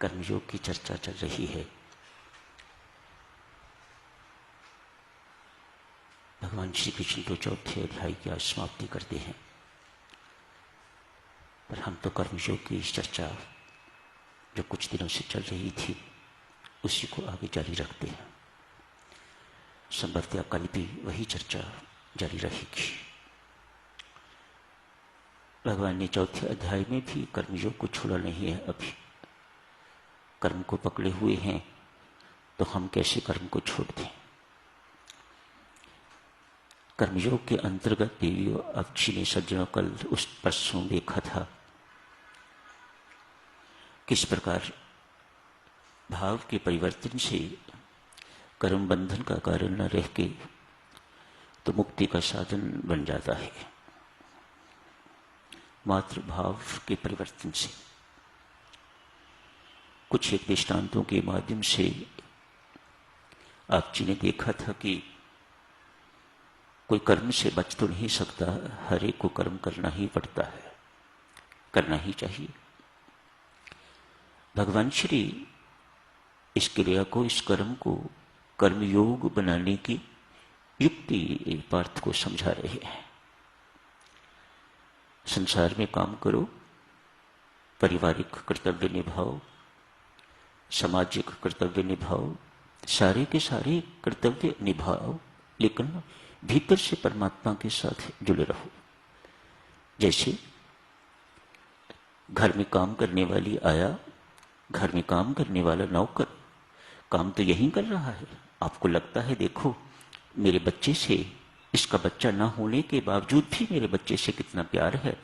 कर्मयोग की चर्चा चल रही है। भगवान श्री कृष्ण तो चौथे अध्याय की आज समाप्ति करते हैं, पर हम तो कर्मयोग की इस चर्चा जो कुछ दिनों से चल रही थी उसी को आगे जारी रखते हैं। संभवतः कल भी वही चर्चा जारी रहेगी। भगवान ने चौथे अध्याय में भी कर्मयोग को छोड़ा नहीं है। अभी कर्म को पकड़े हुए हैं तो हम कैसे कर्म को छोड़ दें। कर्मयोग के अंतर्गत देवियों अच्छी ने सज्जनों कल उस परसों देखा था किस प्रकार भाव के परिवर्तन से कर्म बंधन का कारण न रह के तो मुक्ति का साधन बन जाता है, मात्र भाव के परिवर्तन से। कुछ एक दृष्टांतों के माध्यम से आप जी ने देखा था कि कोई कर्म से बच तो नहीं सकता, हर एक को कर्म करना ही पड़ता है, करना ही चाहिए। भगवान श्री इस क्रिया को, इस कर्म को कर्मयोग बनाने की युक्ति पार्थ को समझा रहे हैं। संसार में काम करो, पारिवारिक कर्तव्य निभाओ, सामाजिक कर्तव्य निभाओ, सारे के सारे कर्तव्य निभाओ, लेकिन भीतर से परमात्मा के साथ जुड़े रहो। जैसे घर में काम करने वाली आया, घर में काम करने वाला नौकर काम तो यही कर रहा है। आपको लगता है देखो मेरे बच्चे से, इसका बच्चा ना होने के बावजूद भी मेरे बच्चे से कितना प्यार है,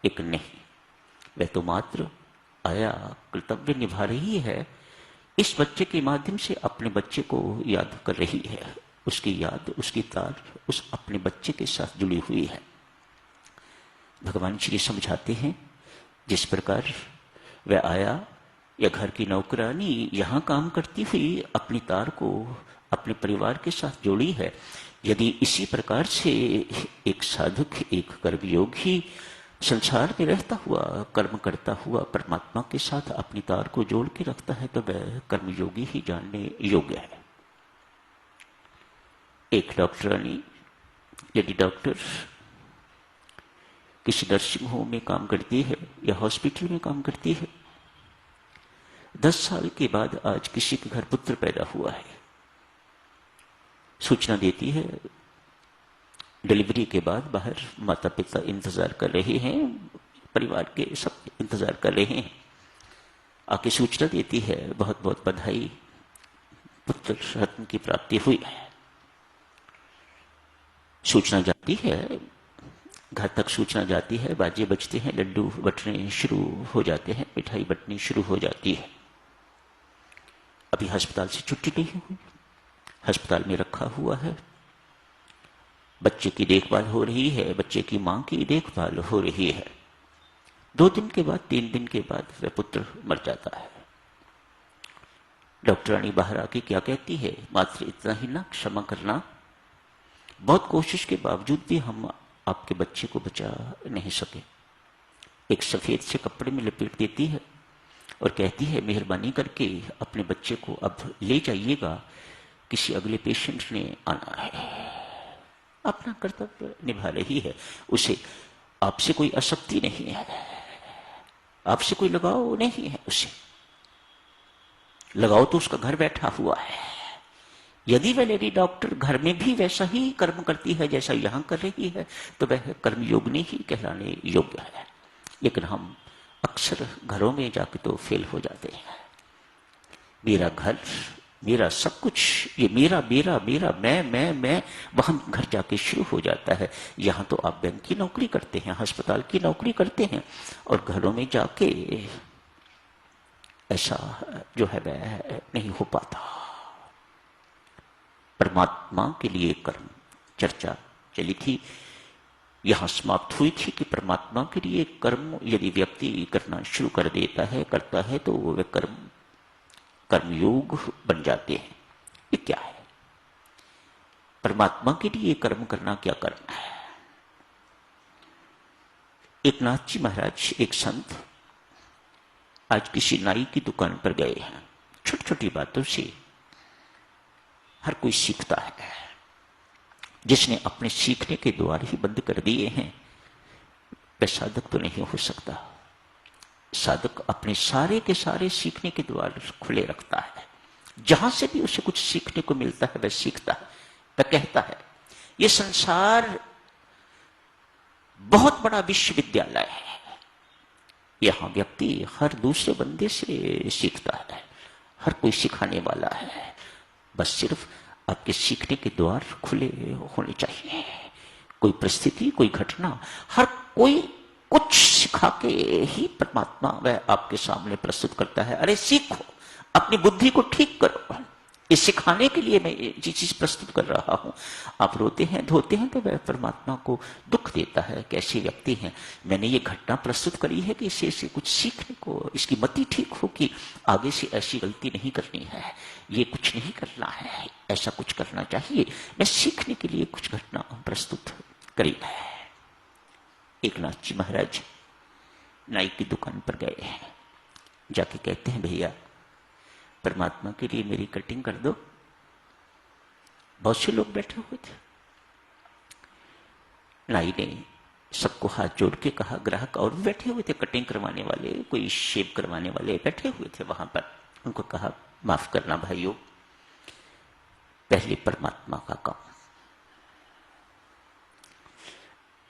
लेकिन नहीं, वह तो मात्र आया, कर्तव्य निभा रही है, इस बच्चे के माध्यम से अपने बच्चे को याद कर रही है। उसकी याद, उसकी तार उस अपने बच्चे के साथ जुड़ी हुई है। भगवान श्री समझाते हैं जिस प्रकार वह आया या घर की नौकरानी यहां काम करती हुई अपनी तार को अपने परिवार के साथ जोड़ी है, यदि इसी प्रकार से एक साधक, एक कर्मयोगी संसार में रहता हुआ, कर्म करता हुआ परमात्मा के साथ अपनी तार को जोड़ के रखता है तो वह कर्मयोगी ही जानने योग्य है। एक डॉक्टरानी, यदि डॉक्टर किसी नर्सिंग होम में काम करती है या हॉस्पिटल में काम करती है, 10 साल के बाद आज किसी के घर पुत्र पैदा हुआ है, सूचना देती है। डिलीवरी के बाद बाहर माता पिता इंतजार कर रहे हैं, परिवार के सब इंतजार कर रहे हैं। आके सूचना देती है, बहुत बहुत बधाई, पुत्र रत्न की प्राप्ति हुई है। सूचना जाती है, घर तक सूचना जाती है, बाजे बजते हैं, लड्डू बटने शुरू हो जाते हैं, मिठाई बटनी शुरू हो जाती है। अभी अस्पताल से छुट्टी नहीं हुई, अस्पताल में रखा हुआ है, बच्चे की देखभाल हो रही है, बच्चे की मां की देखभाल हो रही है। 2 दिन के बाद, 3 दिन के बाद वह पुत्र मर जाता है। डॉक्टरानी बाहर आके क्या कहती है, मात्र इतना ही ना, क्षमा करना, बहुत कोशिश के बावजूद भी हम आपके बच्चे को बचा नहीं सके। एक सफेद से कपड़े में लपेट देती है और कहती है मेहरबानी करके अपने बच्चे को अब ले जाइएगा, किसी अगले पेशेंट ने आना है। अपना कर्तव्य निभा रही है, उसे आपसे कोई आसक्ति नहीं है, आपसे कोई लगाव नहीं है। उसे लगाव तो उसका घर बैठा हुआ है। यदि वह लेडी डॉक्टर घर में भी वैसा ही कर्म करती है जैसा यहां कर रही है तो वह कर्मयोगिनी ही कहलाने योग्य है। लेकिन हम अक्सर घरों में जाके तो फेल हो जाते हैं। मेरा घर, मेरा सब कुछ, ये मेरा मेरा मेरा, मैं वहां घर जाके शुरू हो जाता है। यहां तो आप बैंक की नौकरी करते हैं, अस्पताल की नौकरी करते हैं, और घरों में जाके ऐसा जो है वह नहीं हो पाता। परमात्मा के लिए कर्म चर्चा चली थी, यहां समाप्त हुई थी कि परमात्मा के लिए कर्म यदि व्यक्ति करना शुरू कर देता है, करता है, तो वह कर्म कर्मयोग बन जाते हैं। ये क्या है? परमात्मा के लिए कर्म करना क्या करना है? एक नाथ जी महाराज, एक संत, आज किसी नाई की दुकान पर गए हैं, छोटी छोटी बातों से हर कोई सीखता है। जिसने अपने सीखने के द्वार ही बंद कर दिए हैं वह साधक तो नहीं हो सकता। साधक अपने सारे के सारे सीखने के द्वार खुले रखता है। जहां से भी उसे कुछ सीखने को मिलता है वह सीखता है। वह कहता है ये संसार बहुत बड़ा विश्वविद्यालय है, यहां व्यक्ति हर दूसरे बंदे से सीखता है, हर कोई सिखाने वाला है। बस सिर्फ आपके सीखने के द्वार खुले होने चाहिए। कोई परिस्थिति, कोई घटना, हर कोई कुछ सिखा के ही परमात्मा वह आपके सामने प्रस्तुत करता है। अरे सीखो, अपनी बुद्धि को ठीक करो, इस सिखाने के लिए मैं ये चीज प्रस्तुत कर रहा हूं। आप रोते हैं, धोते हैं तो वह परमात्मा को दुख देता है। कैसे व्यक्ति हैं, मैंने ये घटना प्रस्तुत करी है कि इससे कुछ सीखने को, इसकी मति ठीक हो कि आगे से ऐसी गलती नहीं करनी है, ये कुछ नहीं करना है, ऐसा कुछ करना चाहिए। मैं सीखने के लिए कुछ घटना प्रस्तुत करी है। एक नाथ जी महाराज नाई की दुकान पर गए हैं, जाके कहते हैं भैया परमात्मा के लिए मेरी कटिंग कर दो। बहुत से लोग बैठे हुए थे। नाई ने सबको हाथ जोड़ के कहा, ग्राहक और भी बैठे हुए थे, कटिंग करवाने वाले, कोई शेव करवाने वाले बैठे हुए थे वहां पर। उनको कहा माफ करना भाइयों, पहले परमात्मा का काम,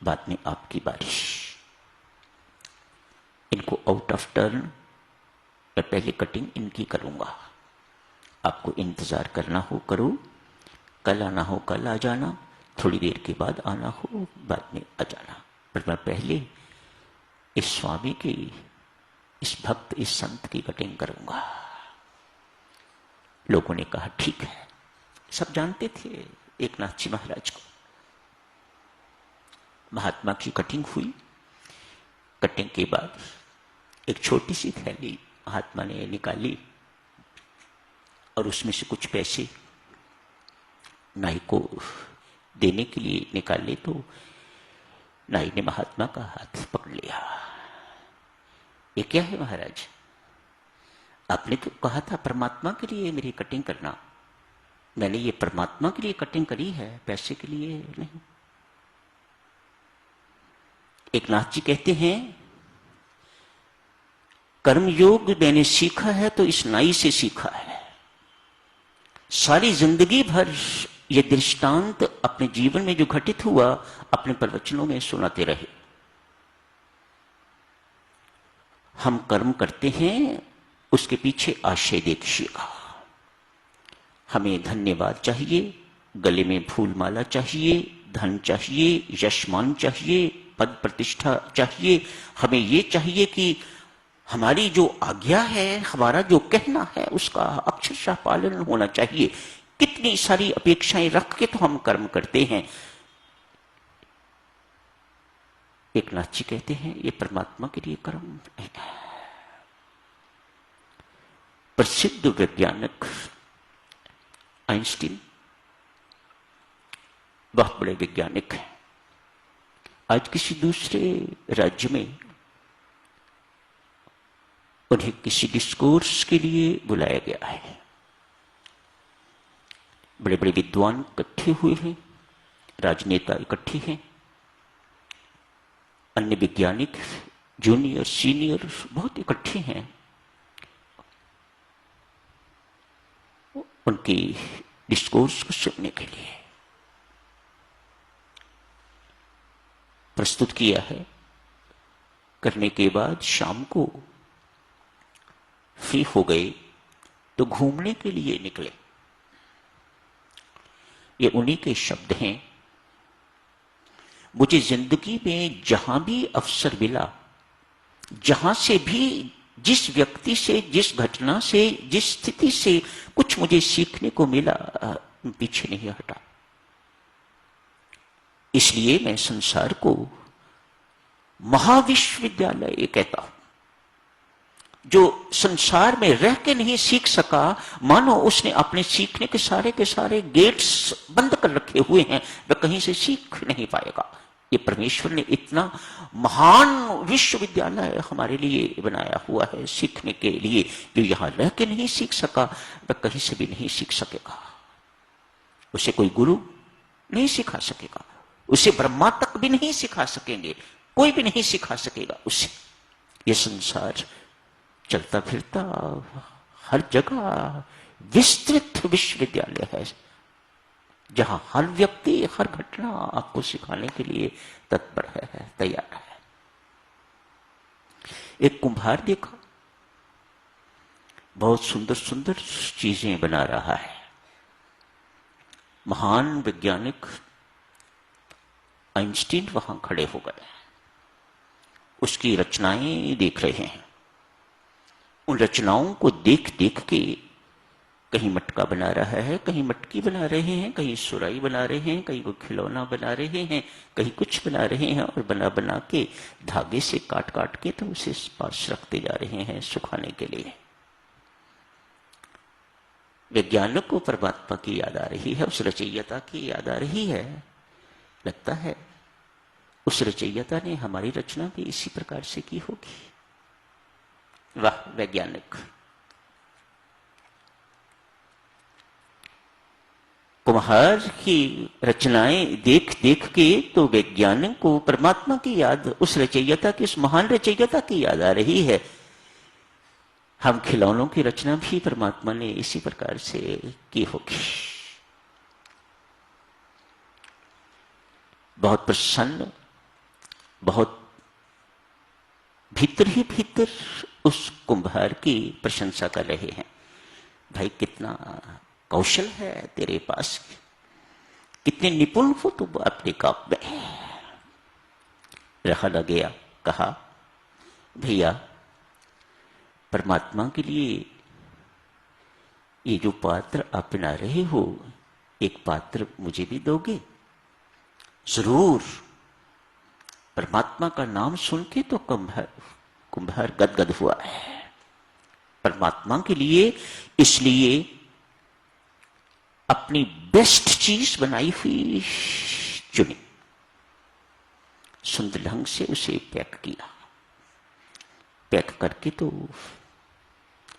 बाद में आपकी बारी। इनको आउट ऑफ टर्न, मैं पहले कटिंग इनकी करूंगा। आपको इंतजार करना हो करो, कल आना हो कल आ जाना, थोड़ी देर के बाद आना हो बाद में आ जाना, पर मैं पहले इस स्वामी की, इस भक्त, इस संत की कटिंग करूंगा। लोगों ने कहा ठीक है। सब जानते थे एक नाथ जी महाराज को। महात्मा की कटिंग हुई। कटिंग के बाद एक छोटी सी थैली महात्मा ने निकाली और उसमें से कुछ पैसे नाई को देने के लिए निकाले तो नाई ने महात्मा का हाथ पकड़ लिया। ये क्या है महाराज, आपने तो कहा था परमात्मा के लिए मेरी कटिंग करना, मैंने ये परमात्मा के लिए कटिंग करी है, पैसे के लिए नहीं। एक नाथ जी कहते हैं कर्मयोग मैंने सीखा है तो इस नाई से सीखा है। सारी जिंदगी भर ये दृष्टांत अपने जीवन में जो घटित हुआ अपने प्रवचनों में सुनाते रहे। हम कर्म करते हैं, उसके पीछे आशय देखिएगा। हमें धन्यवाद चाहिए, गले में फूल माला चाहिए, धन चाहिए, यशमान चाहिए, पद प्रतिष्ठा चाहिए। हमें ये चाहिए कि हमारी जो आज्ञा है, हमारा जो कहना है, उसका अक्षरशः पालन होना चाहिए। कितनी सारी अपेक्षाएं रख के तो हम कर्म करते हैं। एक नाथ जी कहते हैं ये परमात्मा के लिए कर्म है। प्रसिद्ध वैज्ञानिक आइंस्टीन बहुत बड़े वैज्ञानिक हैं। आज किसी दूसरे राज्य में उन्हें किसी डिस्कोर्स के लिए बुलाया गया है। बड़े बड़े विद्वान इकट्ठे हुए हैं, राजनेता इकट्ठे हैं, अन्य वैज्ञानिक जूनियर सीनियर बहुत इकट्ठे हैं। उनकी डिस्कोर्स को सुनने के लिए प्रस्तुत किया है। करने के बाद शाम को फ्री हो गए तो घूमने के लिए निकले। ये उन्हीं के शब्द हैं। मुझे जिंदगी में जहां भी अवसर मिला, जहां से भी, जिस व्यक्ति से, जिस घटना से, जिस स्थिति से कुछ मुझे सीखने को मिला, पीछे नहीं हटा। इसलिए मैं संसार को महाविश्वविद्यालय कहता हूं। जो संसार में रह के नहीं सीख सका, मानो उसने अपने सीखने के सारे गेट्स बंद कर रखे हुए हैं, वह कहीं से सीख नहीं पाएगा। ये परमेश्वर ने इतना महान विश्वविद्यालय हमारे लिए बनाया हुआ है सीखने के लिए, जो यहां रह के नहीं सीख सका वह कहीं से भी नहीं सीख सकेगा। उसे कोई गुरु नहीं सिखा सकेगा, उसे ब्रह्मा तक भी नहीं सिखा सकेंगे, कोई भी नहीं सिखा सकेगा उसे। ये संसार चलता फिरता हर जगह विस्तृत विश्वविद्यालय है, जहां हर व्यक्ति हर घटना आपको सिखाने के लिए तत्पर है, तैयार है। एक कुम्हार देखा, बहुत सुंदर सुंदर चीजें बना रहा है। महान वैज्ञानिक आइंस्टीन वहां खड़े हो गए, उसकी रचनाएं देख रहे हैं। उन रचनाओं को देख देख के कहीं मटका बना रहा है, कहीं मटकी बना रहे हैं, कहीं सुराई बना रहे हैं, कहीं को खिलौना बना रहे हैं, कहीं कुछ बना रहे हैं, और बना बना के धागे से काट काट के तो उसे पास रखते जा रहे हैं सुखाने के लिए। वैज्ञानिक को परमात्मा की याद आ रही है, उस रचयिता की याद आ रही है। लगता है उस रचयिता ने हमारी रचना भी इसी प्रकार से की होगी। वाह वैज्ञानिक! कुम्हार की रचनाएं देख देख के तो वैज्ञानिक को परमात्मा की याद, उस रचयिता की, उस महान रचयिता की याद आ रही है। हम खिलौनों की रचना भी परमात्मा ने इसी प्रकार से की होगी। बहुत प्रसन्न, बहुत भीतर ही भीतर उस कुम्हार की प्रशंसा कर रहे हैं। भाई कितना कौशल है तेरे पास, कितने निपुण हो तुम अपने काम में। रहा न गया, कहा भैया परमात्मा के लिए ये जो पात्र आप बना रहे हो, एक पात्र मुझे भी दोगे? जरूर। परमात्मा का नाम सुन के तो कुम्हार गदगद हुआ है। परमात्मा के लिए इसलिए अपनी बेस्ट चीज बनाई हुई चुनी, सुंदर ढंग से उसे पैक किया। पैक करके तो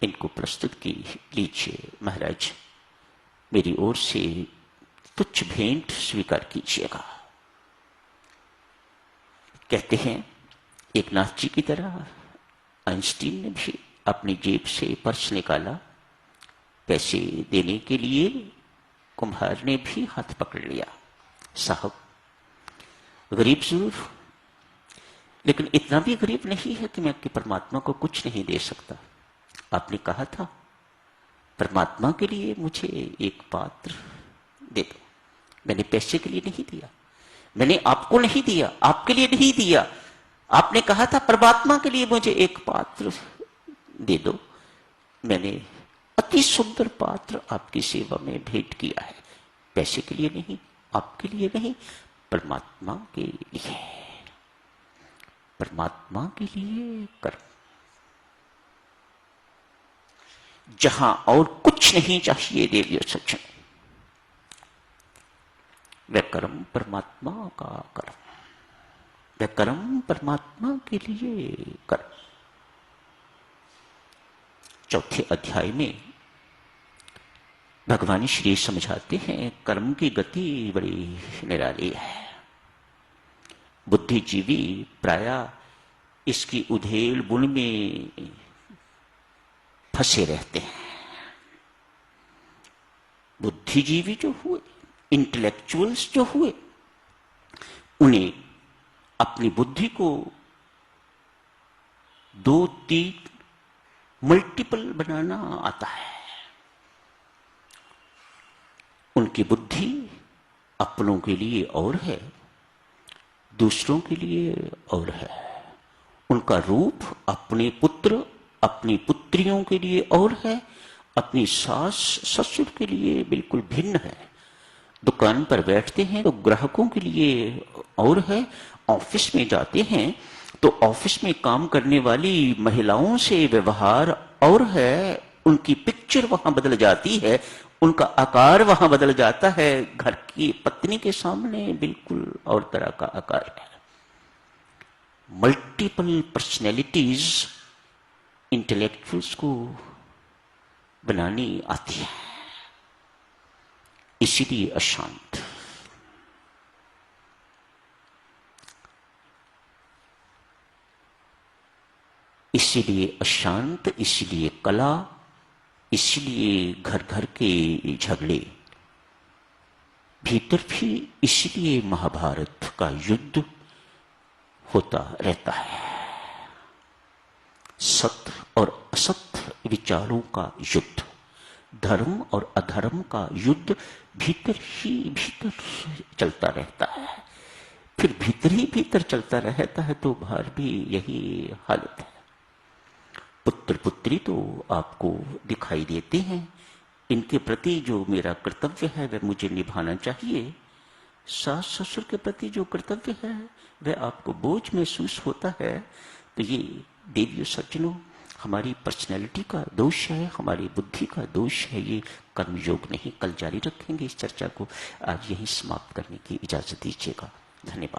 इनको प्रस्तुत की, लीजिए महाराज मेरी ओर से तुच्छ भेंट स्वीकार कीजिएगा। कहते हैं एक नाथ जी की तरह आइंस्टीन ने भी अपनी जेब से पर्स निकाला, पैसे देने के लिए कुम्हार ने भी हाथ पकड़ लिया। साहब गरीब जरूर, लेकिन इतना भी गरीब नहीं है कि मैं कि परमात्मा को कुछ नहीं दे सकता। आपने कहा था परमात्मा के लिए मुझे एक पात्र दे दो। मैंने पैसे के लिए नहीं दिया, मैंने आपको नहीं दिया, आपके लिए नहीं दिया। आपने कहा था परमात्मा के लिए मुझे एक पात्र दे दो। मैंने अति सुंदर पात्र आपकी सेवा में भेंट किया है, पैसे के लिए नहीं, आपके लिए नहीं, परमात्मा के लिए। परमात्मा के लिए कर्म, जहां और कुछ नहीं चाहिए देवियों सज्जन, वह कर्म परमात्मा का कर्म, वह कर्म परमात्मा के लिए कर्म। चौथे अध्याय में भगवान श्री समझाते हैं कर्म की गति बड़ी निराली है। बुद्धिजीवी प्रायः इसकी उधेड़ बुन में फंसे रहते हैं। बुद्धिजीवी जो हुए, इंटेलेक्चुअल्स जो हुए, उन्हें अपनी बुद्धि को 2-3 मल्टीपल बनाना आता है। उनकी बुद्धि अपनों के लिए और है, दूसरों के लिए और है। उनका रूप अपने पुत्र अपनी पुत्रियों के लिए और है, अपनी सास ससुर के लिए बिल्कुल भिन्न है। दुकान पर बैठते हैं तो ग्राहकों के लिए और है, ऑफिस में जाते हैं तो ऑफिस में काम करने वाली महिलाओं से व्यवहार और है, उनकी पिक्चर वहां बदल जाती है उनका आकार वहां बदल जाता है। घर की पत्नी के सामने बिल्कुल और तरह का आकार है। मल्टीपल पर्सनैलिटीज इंटेलेक्चुअल्स को बनानी आती है, इसीलिए अशांत। इसीलिए अशांत, इसीलिए कला, इसलिए घर घर के झगड़े, भीतर भी इसलिए महाभारत का युद्ध होता रहता है। सत्य और असत्य विचारों का युद्ध, धर्म और अधर्म का युद्ध भीतर ही भीतर चलता रहता है। फिर भीतर ही भीतर चलता रहता है तो बाहर भी यही हालत है। पुत्र पुत्री तो आपको दिखाई देते हैं, इनके प्रति जो मेरा कर्तव्य है वह मुझे निभाना चाहिए। सास ससुर के प्रति जो कर्तव्य है वह आपको बोझ महसूस होता है। तो ये देवियों सज्जनों, हमारी पर्सनैलिटी का दोष है, हमारी बुद्धि का दोष है, ये कर्मयोग नहीं। कल जारी रखेंगे इस चर्चा को। आज यहीं समाप्त करने की इजाजत दीजिएगा। धन्यवाद।